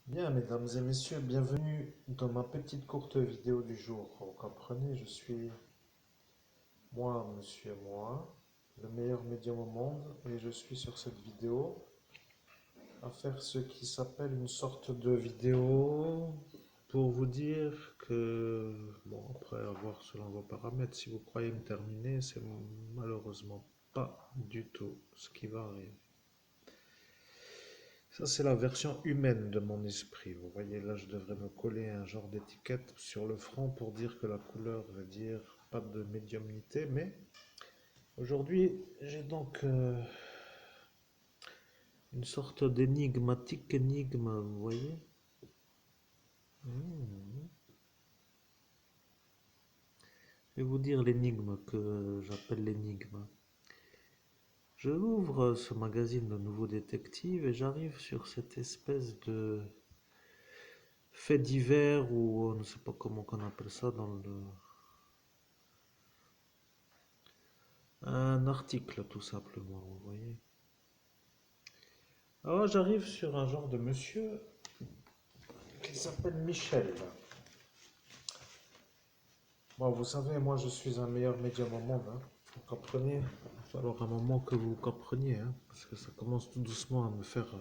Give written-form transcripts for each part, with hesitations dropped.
Bien, mesdames et messieurs, bienvenue dans ma petite courte vidéo du jour. Vous comprenez, je suis moi, monsieur moi, le meilleur médium au monde, et je suis sur cette vidéo à faire ce qui s'appelle une sorte de vidéo pour vous dire que, bon, après avoir selon vos paramètres, si vous croyez me terminer, c'est malheureusement pas du tout ce qui va arriver. Ça, c'est la version humaine de mon esprit. Vous voyez, là, je devrais me coller un genre d'étiquette sur le front pour dire que la couleur veut dire pas de médiumnité. Mais aujourd'hui, j'ai donc une sorte d'énigmatique énigme, vous voyez. Hmm. Je vais vous dire l'énigme que j'appelle l'énigme. Je ouvre ce magazine de nouveaux détectives et j'arrive sur cette espèce de fait divers ou on ne sait pas comment on appelle ça dans le... Un article tout simplement, vous voyez. Alors j'arrive sur un genre de monsieur qui s'appelle Michel. Bon, vous savez, moi je suis un meilleur médium au monde, hein. Vous comprenez? Il va falloir un moment que vous compreniez, hein, parce que ça commence tout doucement à me faire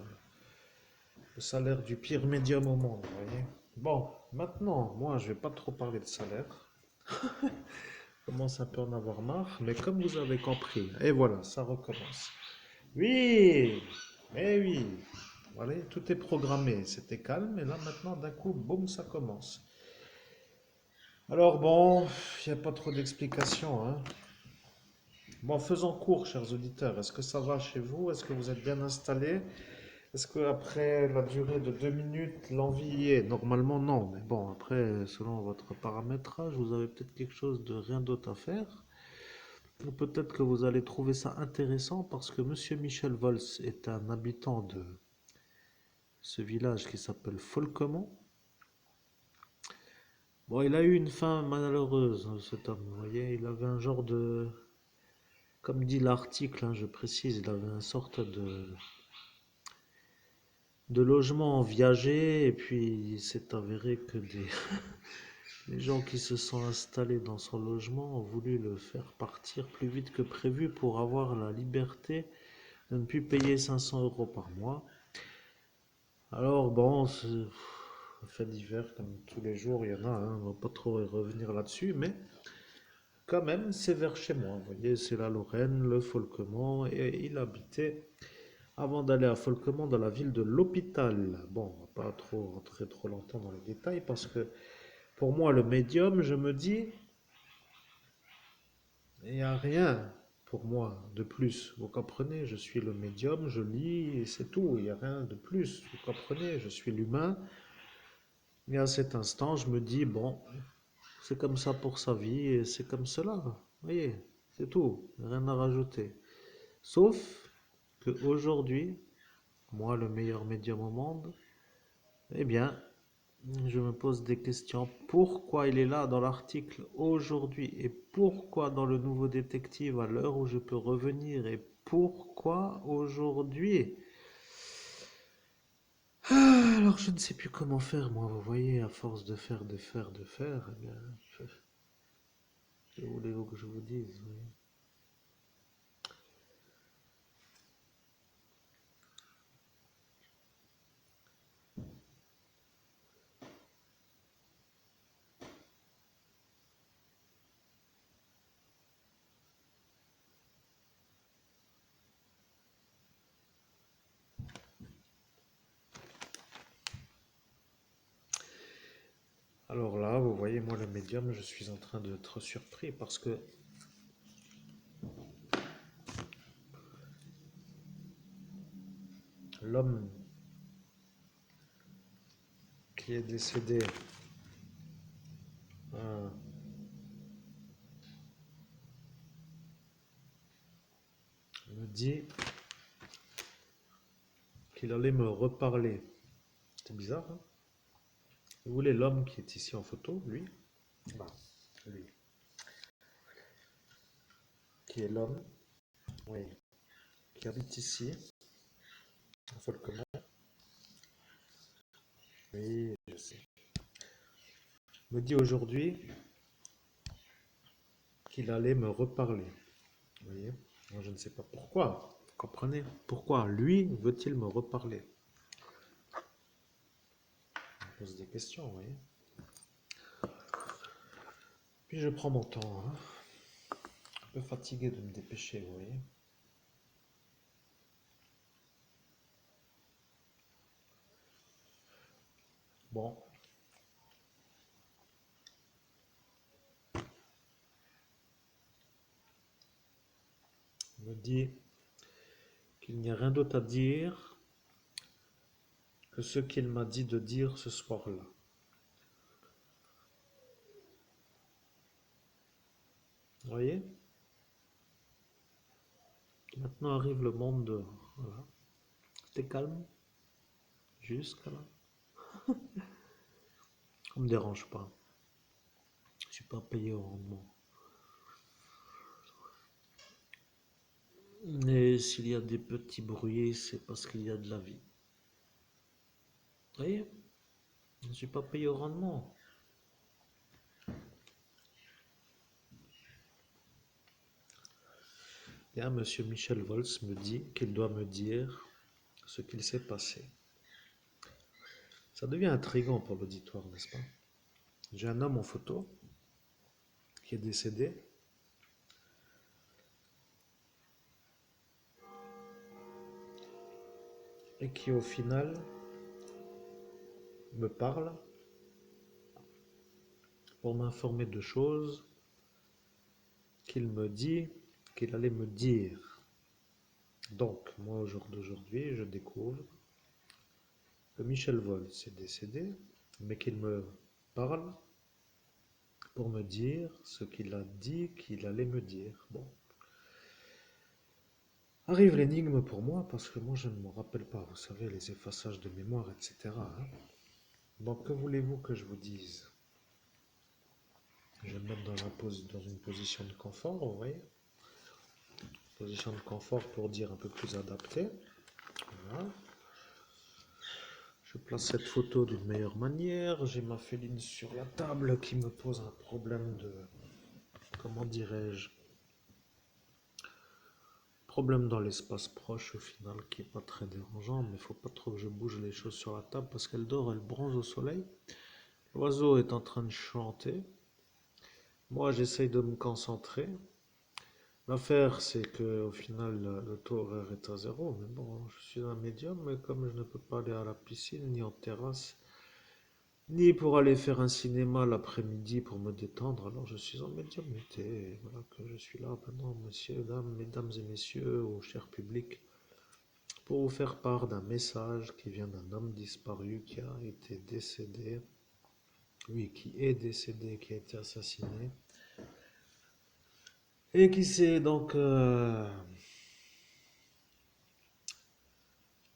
le salaire du pire médium au monde, vous voyez. Bon, maintenant, moi je vais pas trop parler de salaire. Je commence un peu à en avoir marre, mais comme vous avez compris, et voilà, ça recommence. Oui, mais oui. Voilà, tout est programmé. C'était calme, et là maintenant, d'un coup, boum, ça commence. Alors bon, il n'y a pas trop d'explications, hein. Bon, faisons court, chers auditeurs. Est-ce que ça va chez vous? Est-ce que vous êtes bien installés? Est-ce qu'après la durée de 2 minutes, l'envie y est? Normalement, non. Mais bon, après, selon votre paramétrage, vous avez peut-être quelque chose de rien d'autre à faire. Ou peut-être que vous allez trouver ça intéressant parce que Monsieur Michel Vols est un habitant de ce village qui s'appelle Folquemont. Bon, il a eu une fin malheureuse, cet homme. Vous voyez, il avait un genre de... Comme dit l'article, hein, je précise, il avait une sorte de logement viager, et puis il s'est avéré que les gens qui se sont installés dans son logement ont voulu le faire partir plus vite que prévu pour avoir la liberté de ne plus payer 500 euros par mois. Alors bon, c'est un fait divers comme tous les jours, il y en a, hein, on va pas trop y revenir là-dessus, mais quand même, c'est vers chez moi. Vous voyez, c'est la Lorraine, le Folquemont, et il habitait avant d'aller à Folquemont dans la ville de l'Hôpital. Bon, on va pas trop rentrer trop longtemps dans les détails parce que pour moi, le médium, je me dis, il n'y a rien pour moi de plus. Vous comprenez? Je suis le médium, je lis et c'est tout. Il n'y a rien de plus. Vous comprenez? Je suis l'humain. Et à cet instant, je me dis, bon, c'est comme ça pour sa vie et c'est comme cela. Vous voyez, c'est tout. Rien à rajouter. Sauf que aujourd'hui, moi, le meilleur médium au monde, eh bien, je me pose des questions. Pourquoi il est là dans l'article aujourd'hui et pourquoi dans le nouveau détective à l'heure où je peux revenir et pourquoi aujourd'hui? Alors je ne sais plus comment faire, moi, vous voyez, à force de faire, eh bien, que voulez-vous que je vous dise, oui. Alors là, vous voyez, moi, le médium, je suis en train d'être surpris parce que l'homme qui est décédé euh, me dit qu'il allait me reparler. C'est bizarre, hein? Vous voulez l'homme qui est ici en photo, lui? Bah, lui. Qui est l'homme, oui, qui habite ici, en Folquemont. je sais. Il me dit aujourd'hui qu'il allait me reparler. Vous voyez? Moi, je ne sais pas pourquoi. Vous comprenez? Pourquoi lui veut-il me reparler? Je pose des questions, vous voyez? Puis je prends mon temps, hein. Un peu fatigué de me dépêcher, vous voyez? Bon. Il me dit qu'il n'y a rien d'autre à dire que ce qu'il m'a dit de dire ce soir-là. Vous voyez? Maintenant arrive le monde de... Voilà. T'es calme jusqu'à là. Ça me dérange pas. Je suis pas payé au rendement. Mais s'il y a des petits bruits, c'est parce qu'il y a de la vie. Vous voyez? Je ne suis pas payé au rendement. Bien, monsieur Michel Volz me dit qu'il doit me dire ce qu'il s'est passé. Ça devient intriguant pour l'auditoire, n'est-ce pas? J'ai un homme en photo qui est décédé. Et qui au final me parle pour m'informer de choses qu'il me dit qu'il allait me dire. Donc, moi, au jour d'aujourd'hui, je découvre que Michel Volz est décédé, mais qu'il me parle pour me dire ce qu'il a dit qu'il allait me dire. Bon. Arrive l'énigme pour moi, parce que moi, je ne me rappelle pas, vous savez, les effaçages de mémoire, etc. hein. Donc, que voulez-vous que je vous dise? Je vais me mettre dans une position de confort, vous voyez? Position de confort pour dire un peu plus adapté. Voilà. Je place cette photo d'une meilleure manière. J'ai ma féline sur la table qui me pose un problème de... Comment dirais-je? Problème dans l'espace proche au final qui est pas très dérangeant, mais il faut pas trop que je bouge les choses sur la table parce qu'elle dort, elle bronze au soleil. L'oiseau est en train de chanter. Moi, j'essaye de me concentrer. L'affaire, c'est que au final, le taux horaire est à zéro. Mais bon, je suis un médium, mais comme je ne peux pas aller à la piscine, ni en terrasse, ni pour aller faire un cinéma l'après-midi pour me détendre, alors je suis en médiumnité. Et voilà que je suis là maintenant, messieurs, dames, mesdames et messieurs, au cher public, pour vous faire part d'un message qui vient d'un homme disparu qui a été décédé. Oui, qui est décédé, qui a été assassiné. Et qui s'est donc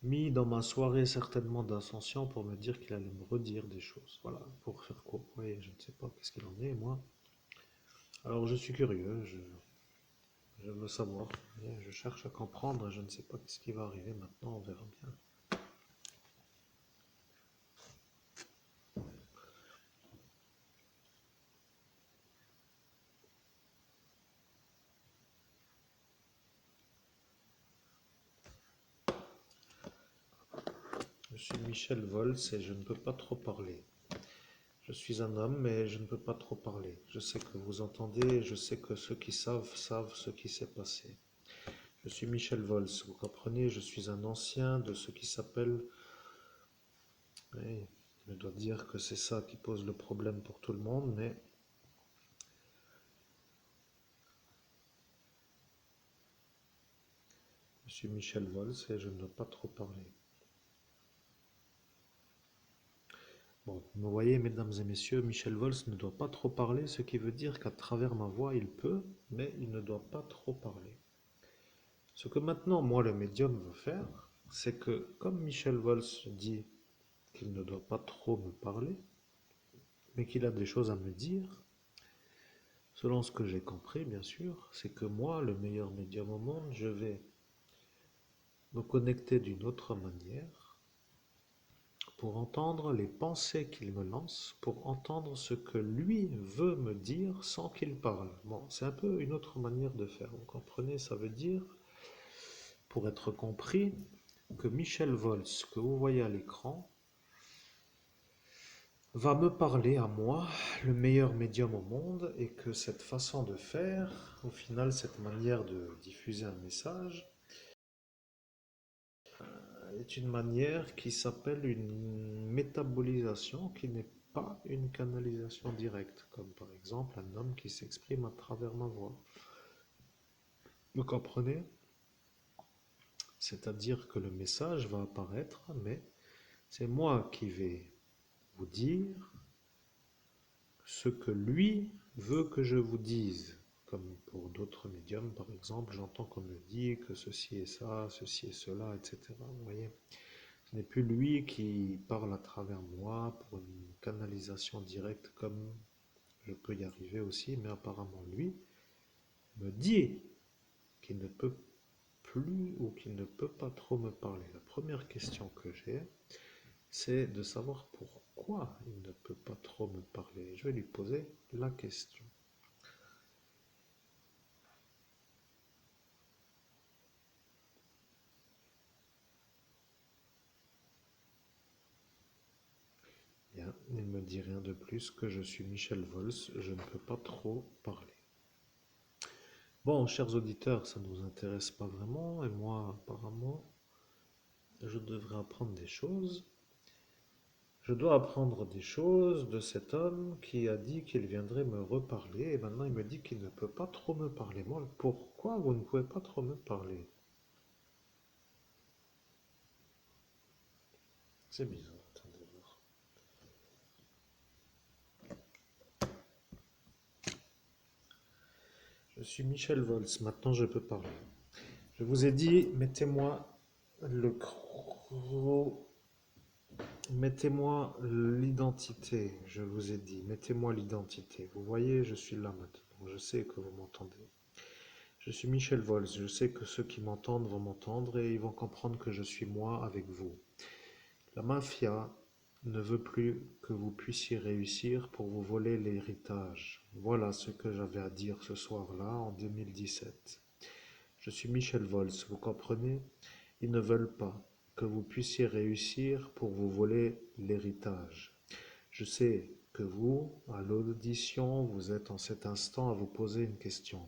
mis dans ma soirée certainement d'ascension pour me dire qu'il allait me redire des choses. Voilà, pour faire quoi? Oui, je ne sais pas qu'est-ce qu'il en est, moi. Alors je suis curieux, je veux savoir. Je cherche à comprendre, je ne sais pas ce qui va arriver maintenant, on verra bien. Je suis Michel Volz et je ne peux pas trop parler. Je suis un homme, mais je ne peux pas trop parler. Je sais que vous entendez, je sais que ceux qui savent, savent ce qui s'est passé. Je suis Michel Volz, vous comprenez, je suis un ancien de ce qui s'appelle... Oui, je dois dire que c'est ça qui pose le problème pour tout le monde, mais... Je suis Michel Volz et je ne dois pas trop parler. Bon, vous voyez, mesdames et messieurs, Michel Volz ne doit pas trop parler, ce qui veut dire qu'à travers ma voix, il peut, mais il ne doit pas trop parler. Ce que maintenant, moi, le médium veut faire, c'est que, comme Michel Volz dit qu'il ne doit pas trop me parler, mais qu'il a des choses à me dire, selon ce que j'ai compris, bien sûr, c'est que moi, le meilleur médium au monde, je vais me connecter d'une autre manière pour entendre les pensées qu'il me lance, pour entendre ce que lui veut me dire sans qu'il parle. Bon, c'est un peu une autre manière de faire. Vous comprenez, ça veut dire, pour être compris, que Michel Volz, que vous voyez à l'écran, va me parler à moi, le meilleur médium au monde, et que cette façon de faire, au final, cette manière de diffuser un message, est une manière qui s'appelle une métabolisation, qui n'est pas une canalisation directe, comme par exemple un homme qui s'exprime à travers ma voix. Vous comprenez? C'est-à-dire que le message va apparaître, mais c'est moi qui vais vous dire ce que lui veut que je vous dise. Comme pour d'autres médiums, par exemple, j'entends qu'on me dit que ceci est ça, ceci est cela, etc. Vous voyez? Ce n'est plus lui qui parle à travers moi pour une canalisation directe comme je peux y arriver aussi, mais apparemment lui me dit qu'il ne peut plus ou qu'il ne peut pas trop me parler. La première question que j'ai, c'est de savoir pourquoi il ne peut pas trop me parler. Je vais lui poser la question. Bien, il ne me dit rien de plus que je suis Michel Vols, je ne peux pas trop parler. Bon, chers auditeurs, ça ne nous intéresse pas vraiment, et moi, apparemment, je devrais apprendre des choses. Je dois apprendre des choses de cet homme qui a dit qu'il viendrait me reparler, et maintenant il me dit qu'il ne peut pas trop me parler. Moi, pourquoi vous ne pouvez pas trop me parler? C'est bizarre, attendez voir. Je suis Michel Vols, maintenant je peux parler. Je vous ai dit, mettez-moi l'identité, je vous ai dit, mettez-moi l'identité. Vous voyez, je suis là maintenant, je sais que vous m'entendez. Je suis Michel Vols, je sais que ceux qui m'entendent vont m'entendre et ils vont comprendre que je suis moi avec vous. La mafia ne veut plus que vous puissiez réussir pour vous voler l'héritage. Voilà ce que j'avais à dire ce soir-là en 2017. Je suis Michel Vols, vous comprenez? Ils ne veulent pas que vous puissiez réussir pour vous voler l'héritage. Je sais que vous, à l'audition, vous êtes en cet instant à vous poser une question.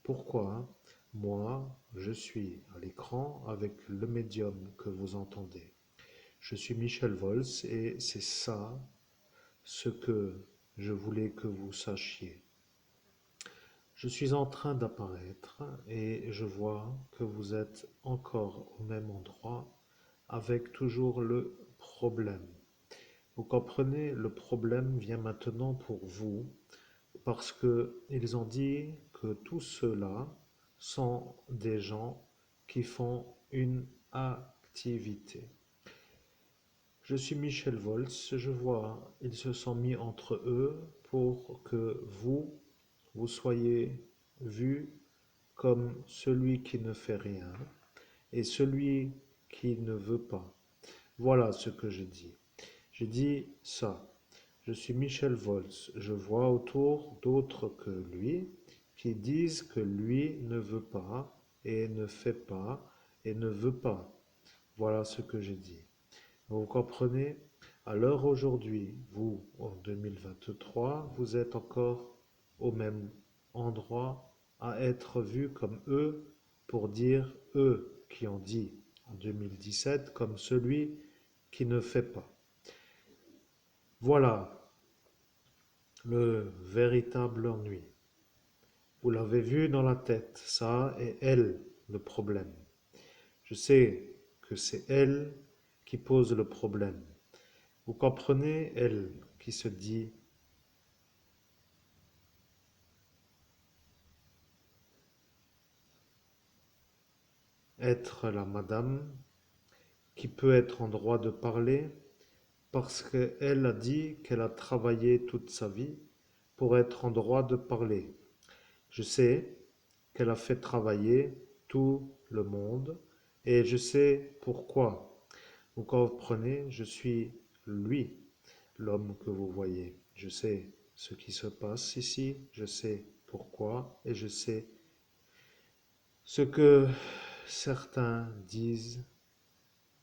Pourquoi, moi, je suis à l'écran avec le médium que vous entendez? Je suis Michel Vols et c'est ça ce que je voulais que vous sachiez. Je suis en train d'apparaître et je vois que vous êtes encore au même endroit avec toujours le problème. Vous comprenez, le problème vient maintenant pour vous parce qu'ils ont dit que tous ceux-là sont des gens qui font une activité. Je suis Michel Vols, je vois, ils se sont mis entre eux pour que vous soyez vu comme celui qui ne fait rien et celui qui ne veut pas. Voilà ce que je dis. Je dis ça. Je suis Michel Vols. Je vois autour d'autres que lui qui disent que lui ne veut pas et ne fait pas et ne veut pas. Voilà ce que j'ai dit. Vous comprenez? À l'heure aujourd'hui, vous, en 2023, vous êtes encore au même endroit à être vus comme eux pour dire eux qui ont dit en 2017 comme celui qui ne fait pas. Voilà le véritable ennui. Vous l'avez vu dans la tête, ça et elle le problème. Je sais que c'est elle qui pose le problème. Vous comprenez, elle qui se dit être la madame, qui peut être en droit de parler, parce qu'elle a dit qu'elle a travaillé toute sa vie pour être en droit de parler. Je sais qu'elle a fait travailler tout le monde et je sais pourquoi. Vous comprenez, je suis lui, l'homme que vous voyez. Je sais ce qui se passe ici, je sais pourquoi et je sais ce que certains disent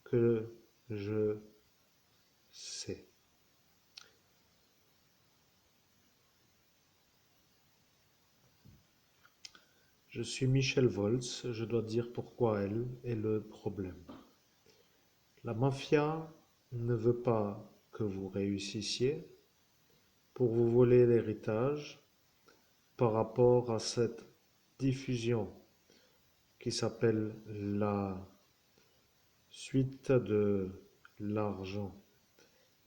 que je sais. Je suis Michel Volz, je dois dire pourquoi elle est le problème. La mafia ne veut pas que vous réussissiez pour vous voler l'héritage par rapport à cette diffusion qui s'appelle la suite de l'argent.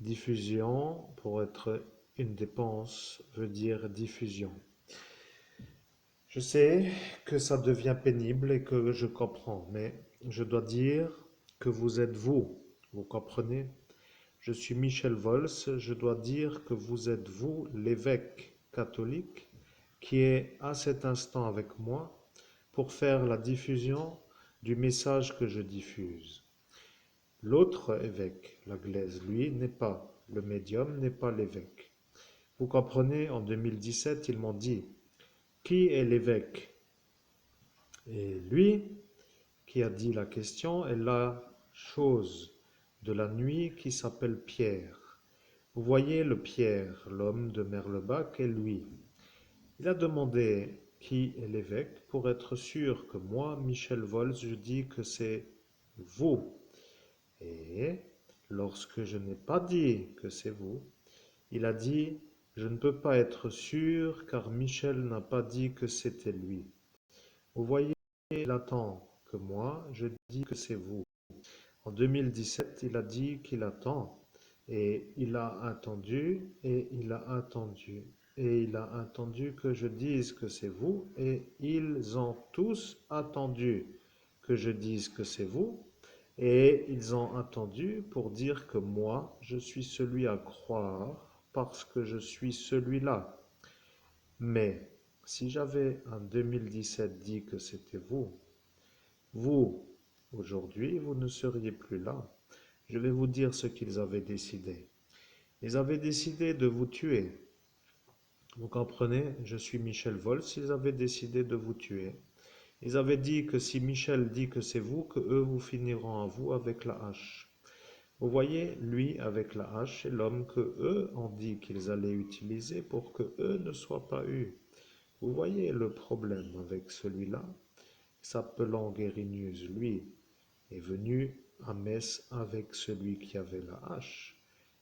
Diffusion, pour être une dépense, veut dire diffusion. Je sais que ça devient pénible et que je comprends, mais je dois dire que vous êtes vous. Vous comprenez? Je suis Michel Vols, je dois dire que vous êtes vous, l'évêque catholique, qui est à cet instant avec moi pour faire la diffusion du message que je diffuse. L'autre évêque, la Glaise, lui, n'est pas le médium, n'est pas l'évêque. Vous comprenez, en 2017, ils m'ont dit, qui est l'évêque? Et lui, qui a dit la question, est la chose de la nuit qui s'appelle Pierre. Vous voyez le Pierre, l'homme de Merlebach, est lui. Il a demandé qui est l'évêque pour être sûr que moi, Michel Volz, je dis que c'est vous. Et lorsque je n'ai pas dit que c'est vous, il a dit, je ne peux pas être sûr car Michel n'a pas dit que c'était lui. Vous voyez, il attend que moi, je dis que c'est vous. En 2017, il a dit qu'il attend et il a attendu et il a attendu et il a attendu que je dise que c'est vous et ils ont tous attendu que je dise que c'est vous et ils ont attendu pour dire que moi, je suis celui à croire parce que je suis celui-là. Mais si j'avais en 2017 dit que c'était vous, aujourd'hui, vous ne seriez plus là. Je vais vous dire ce qu'ils avaient décidé. Ils avaient décidé de vous tuer. Vous comprenez? Je suis Michel Vols, ils avaient décidé de vous tuer. Ils avaient dit que si Michel dit que c'est vous, que eux vous finiront à vous avec la hache. Vous voyez, lui avec la hache, c'est l'homme que eux ont dit qu'ils allaient utiliser pour que eux ne soient pas eus. Vous voyez le problème avec celui-là? S'appelant Guérinius, lui, est venu à Metz avec celui qui avait la hache.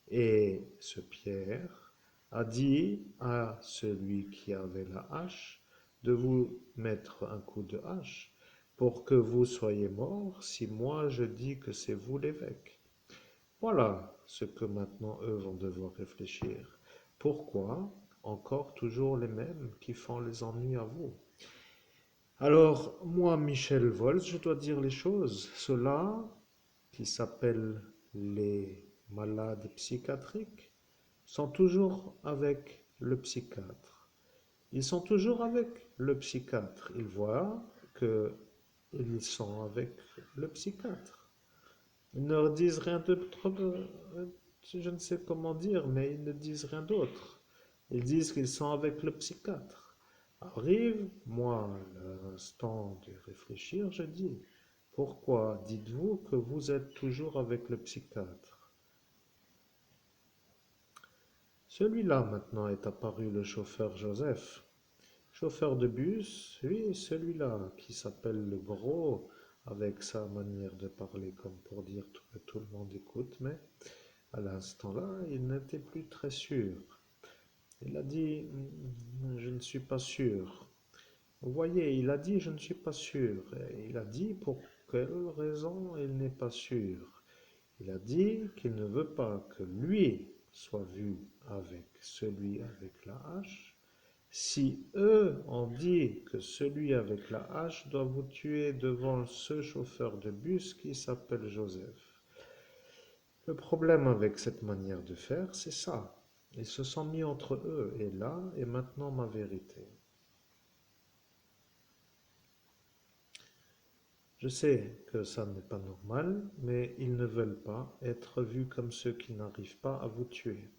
Et ce Pierre a dit à celui qui avait la hache de vous mettre un coup de hache pour que vous soyez morts si moi je dis que c'est vous l'évêque. Voilà ce que maintenant eux vont devoir réfléchir. Pourquoi encore toujours les mêmes qui font les ennuis à vous? Alors, moi, Michel Vols, je dois dire les choses. Ceux-là, qui s'appellent les malades psychiatriques, sont toujours avec le psychiatre. Ils sont toujours avec le psychiatre. Ils voient qu'ils sont avec le psychiatre. Ils ne disent rien d'autre, je ne sais comment dire, mais ils ne disent rien d'autre. Ils disent qu'ils sont avec le psychiatre. Arrive, moi, l'instant de réfléchir, je dis, pourquoi dites-vous que vous êtes toujours avec le psychiatre? Celui-là maintenant est apparu, le chauffeur Joseph. Chauffeur de bus, oui, celui-là qui s'appelle le gros, avec sa manière de parler comme pour dire que tout le monde écoute, mais à l'instant-là, il n'était plus très sûr. Il a dit, je ne suis pas sûr. Vous voyez, il a dit, je ne suis pas sûr. Et il a dit pour quelle raison il n'est pas sûr. Il a dit qu'il ne veut pas que lui soit vu avec celui avec la hache. Si eux ont dit que celui avec la hache doit vous tuer devant ce chauffeur de bus qui s'appelle Joseph. Le problème avec cette manière de faire, c'est ça. Ils se sont mis entre eux, et là est maintenant ma vérité. Je sais que ça n'est pas normal, mais ils ne veulent pas être vus comme ceux qui n'arrivent pas à vous tuer.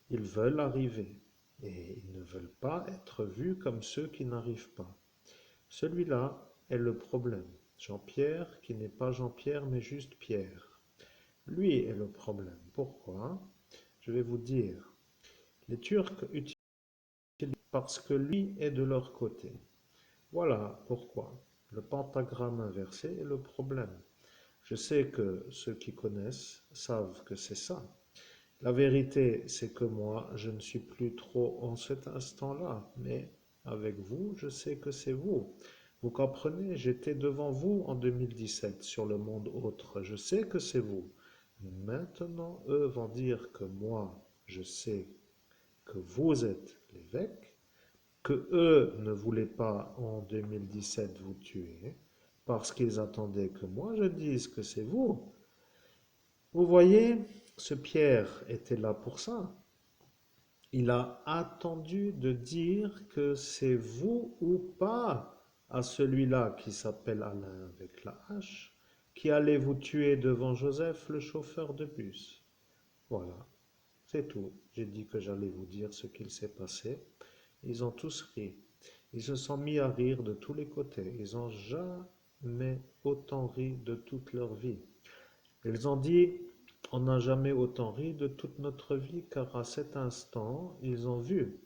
Ils veulent arriver, et ils ne veulent pas être vus comme ceux qui n'arrivent pas. Celui-là est le problème. Jean-Pierre, qui n'est pas Jean-Pierre, mais juste Pierre. Lui est le problème. Pourquoi? Je vais vous dire. Les Turcs utilisent parce que lui est de leur côté. Voilà pourquoi. Le pentagramme inversé est le problème. Je sais que ceux qui connaissent savent que c'est ça. La vérité, c'est que moi, je ne suis plus trop en cet instant-là, mais avec vous, je sais que c'est vous. Vous comprenez, j'étais devant vous en 2017 sur le monde autre. Je sais que c'est vous. Maintenant, eux vont dire que moi, je sais que vous êtes l'évêque, que eux ne voulaient pas en 2017 vous tuer, parce qu'ils attendaient que moi je dise que c'est vous. Vous voyez, ce Pierre était là pour ça. Il a attendu de dire que c'est vous ou pas à celui-là qui s'appelle Alain avec la hache, qui allait vous tuer devant Joseph, le chauffeur de bus. Voilà, c'est tout. J'ai dit que j'allais vous dire ce qu'il s'est passé. Ils ont tous ri. Ils se sont mis à rire de tous les côtés. Ils n'ont jamais autant ri de toute leur vie. Ils ont dit, on n'a jamais autant ri de toute notre vie, car à cet instant, ils ont vu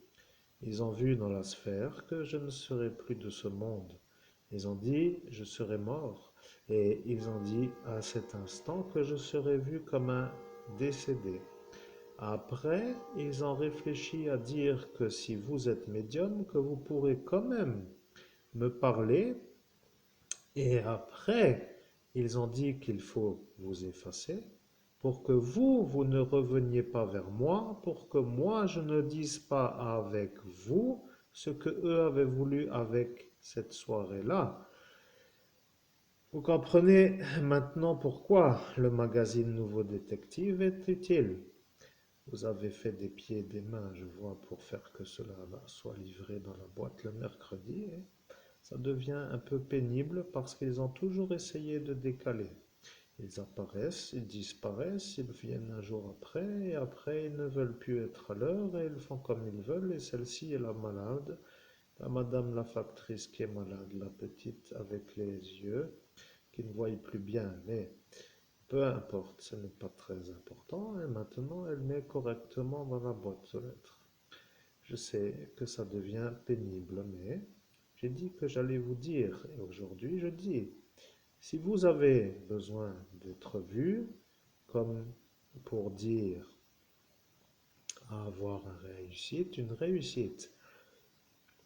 dans la sphère que je ne serai plus de ce monde. Ils ont dit, je serai mort. Et ils ont dit à cet instant que je serai vu comme un décédé. Après, ils ont réfléchi à dire que si vous êtes médium, que vous pourrez quand même me parler. Et après, ils ont dit qu'il faut vous effacer pour que vous ne reveniez pas vers moi, pour que moi, je ne dise pas avec vous ce que eux avaient voulu avec cette soirée-là. Vous comprenez maintenant pourquoi le magazine Nouveau Détective est utile. Vous avez fait des pieds et des mains, je vois, pour faire que cela soit livré dans la boîte le mercredi. Et ça devient un peu pénible parce qu'ils ont toujours essayé de décaler. Ils apparaissent, ils disparaissent, ils viennent un jour après, et après ils ne veulent plus être à l'heure, et ils font comme ils veulent, et celle-ci est la malade, la madame la factrice qui est malade, la petite avec les yeux, qui ne voit plus bien, mais peu importe, ce n'est pas très important, et maintenant elle met correctement dans la boîte aux lettres. Je sais que ça devient pénible, mais j'ai dit que j'allais vous dire, et aujourd'hui je dis, si vous avez besoin d'être vu, comme pour dire avoir une réussite,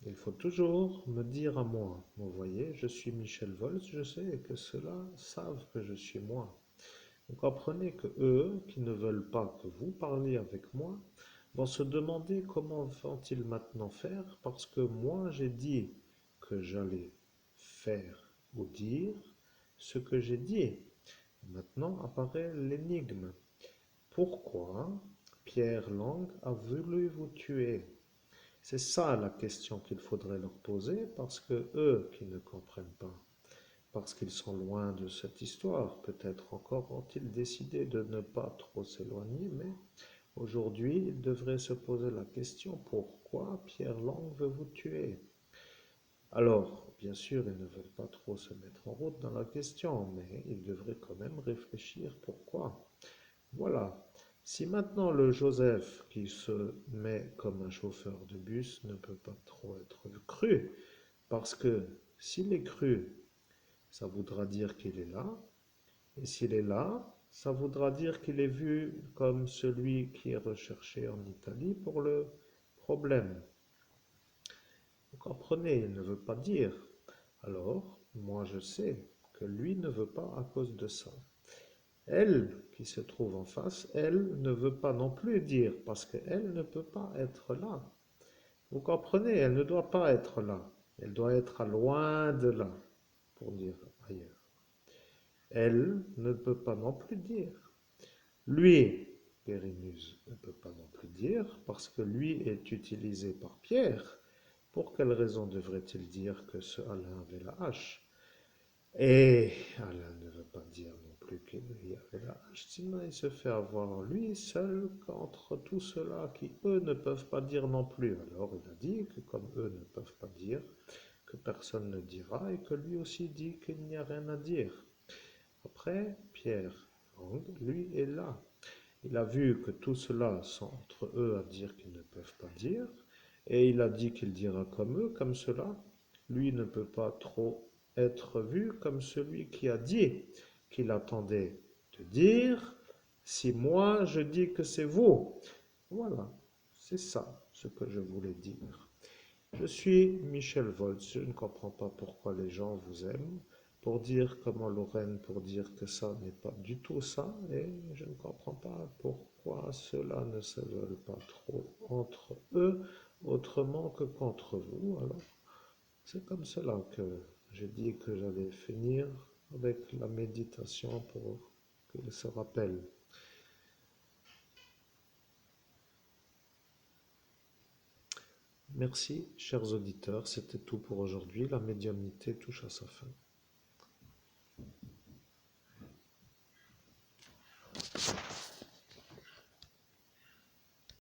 il faut toujours me dire à moi. Vous voyez, je suis Michel Volz, je sais que ceux-là savent que je suis moi. Vous comprenez que eux, qui ne veulent pas que vous parliez avec moi, vont se demander comment vont-ils maintenant faire parce que moi j'ai dit que j'allais faire ou dire ce que j'ai dit. Maintenant apparaît l'énigme. Pourquoi Pierre Lang a voulu vous tuer? C'est ça la question qu'il faudrait leur poser parce que eux qui ne comprennent pas, parce qu'ils sont loin de cette histoire, peut-être encore ont-ils décidé de ne pas trop s'éloigner, mais aujourd'hui ils devraient se poser la question pourquoi Pierre Lang veut vous tuer? Alors, bien sûr, ils ne veulent pas trop se mettre en route dans la question, mais ils devraient quand même réfléchir pourquoi. Voilà. Si maintenant le Joseph qui se met comme un chauffeur de bus ne peut pas trop être cru, parce que s'il est cru, ça voudra dire qu'il est là, et s'il est là, ça voudra dire qu'il est vu comme celui qui est recherché en Italie pour le problème. Vous comprenez, il ne veut pas dire. Alors, moi je sais que lui ne veut pas à cause de ça. Elle, qui se trouve en face, elle ne veut pas non plus dire parce qu'elle ne peut pas être là. Vous comprenez, elle ne doit pas être là. Elle doit être à loin de là, pour dire ailleurs. Elle ne peut pas non plus dire. Lui, Périnus, ne peut pas non plus dire parce que lui est utilisé par Pierre. Pour quelle raison devrait-il dire que ce Alain avait la hache? Et Allah ne veut pas dire non plus qu'il y avait la Hashtima, il se fait avoir lui seul contre tous ceux-là qui, eux, ne peuvent pas dire non plus. Alors il a dit que comme eux ne peuvent pas dire, que personne ne dira, et que lui aussi dit qu'il n'y a rien à dire. Après, Pierre, lui, est là. Il a vu que tout cela sont entre eux à dire qu'ils ne peuvent pas dire, et il a dit qu'il dira comme eux, comme cela. Lui ne peut pas trop être vu comme celui qui a dit qu'il attendait de dire, si moi je dis que c'est vous. Voilà, c'est ça ce que je voulais dire. Je suis Michel Volz, je ne comprends pas pourquoi les gens vous aiment, pour dire comment Lorraine, pour dire que ça n'est pas du tout ça, et je ne comprends pas pourquoi ceux-là ne se veulent pas trop entre eux, autrement que contre vous. Alors, c'est comme cela que j'ai dit que j'allais finir avec la méditation pour qu'ils se rappellent. Merci, chers auditeurs, c'était tout pour aujourd'hui. La médiumnité touche à sa fin.